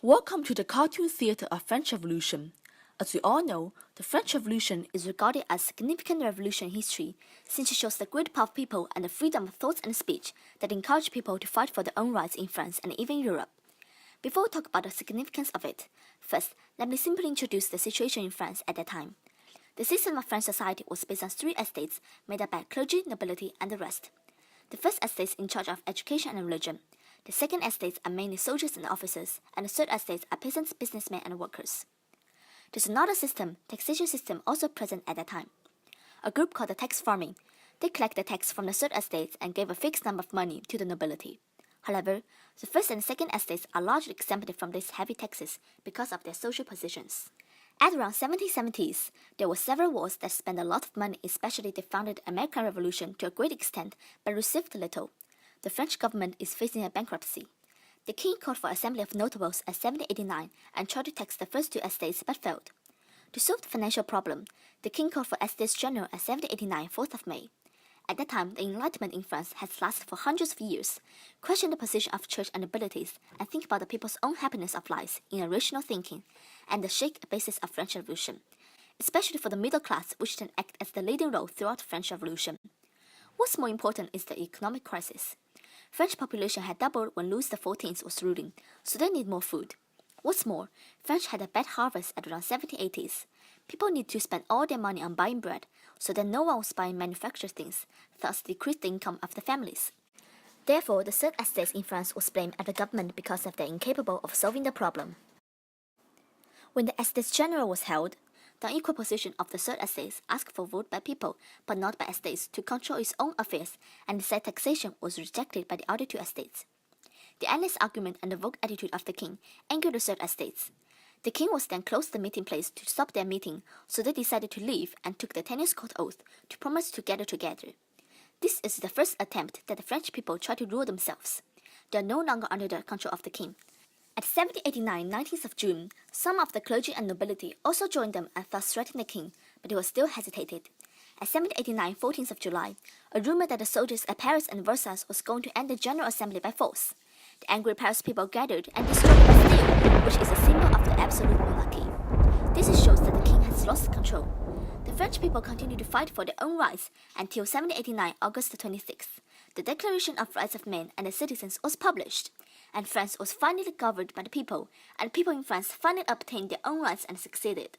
Welcome to the cartoon theatre of French Revolution. As we all know, the French Revolution is regarded as a significant revolution in history since it shows the great power of people and the freedom of thought and speech that encourage people to fight for their own rights in France and even Europe. Before we talk about the significance of it, first, let me simply introduce the situation in France at that time. The system of French society was based on three estates made up by clergy, nobility, and the rest. The first estate is in charge of education and religion. The second estates are mainly soldiers and officers, and the third estates are peasants, businessmen, and workers. There's another taxation system also present at that time. A group called the tax farming. They collect the tax from the third estates and gave a fixed number of money to the nobility. However, the first and second estates are largely exempted from these heavy taxes because of their social positions. At around 1770s, there were several wars that spent a lot of money, especially they funded the American Revolution to a great extent, but received little. The French government is facing a bankruptcy. The king called for assembly of notables at 1789 and tried to tax the first two estates but failed. To solve the financial problem, the king called for estates general at 1789, 4th of May. At that time, the Enlightenment in France has lasted for hundreds of years. Question the position of church and nobilities and think about the people's own happiness of life in a rational thinking and the shake basis of French Revolution, especially for the middle class, which then act as the leading role throughout the French Revolution. What's more important is the economic crisis. French population had doubled when Louis XIV was ruling, so they need more food. What's more, French had a bad harvest at around 1780s. People need to spend all their money on buying bread, so that no one was buying manufactured things, thus decreased the income of the families. Therefore, the third estates in France was blamed at the government because of their incapable of solving the problem. When the Estates General was held, the unequal position of the third estates asked for vote by people, but not by estates, to control its own affairs, and decided taxation was rejected by the other two estates. The endless argument and the vogue attitude of the king angered the third estates. The king was then closed the meeting place to stop their meeting, so they decided to leave and took the tennis court oath to promise to gather together. This is the first attempt that the French people try to rule themselves. They are no longer under the control of the king. At 1789, 19th of June, some of the clergy and nobility also joined them and thus threatened the king, but he was still hesitated. At 1789, 14th of July, a rumor that the soldiers at Paris and Versailles was going to end the General Assembly by force. The angry Paris people gathered and destroyed the Bastille, which is a symbol of the absolute monarchy. This shows that the king has lost control. The French people continued to fight for their own rights until 1789, August 26th. The Declaration of Rights of Men and the Citizens was published, and France was finally governed by the people, and people in France finally obtained their own rights and succeeded.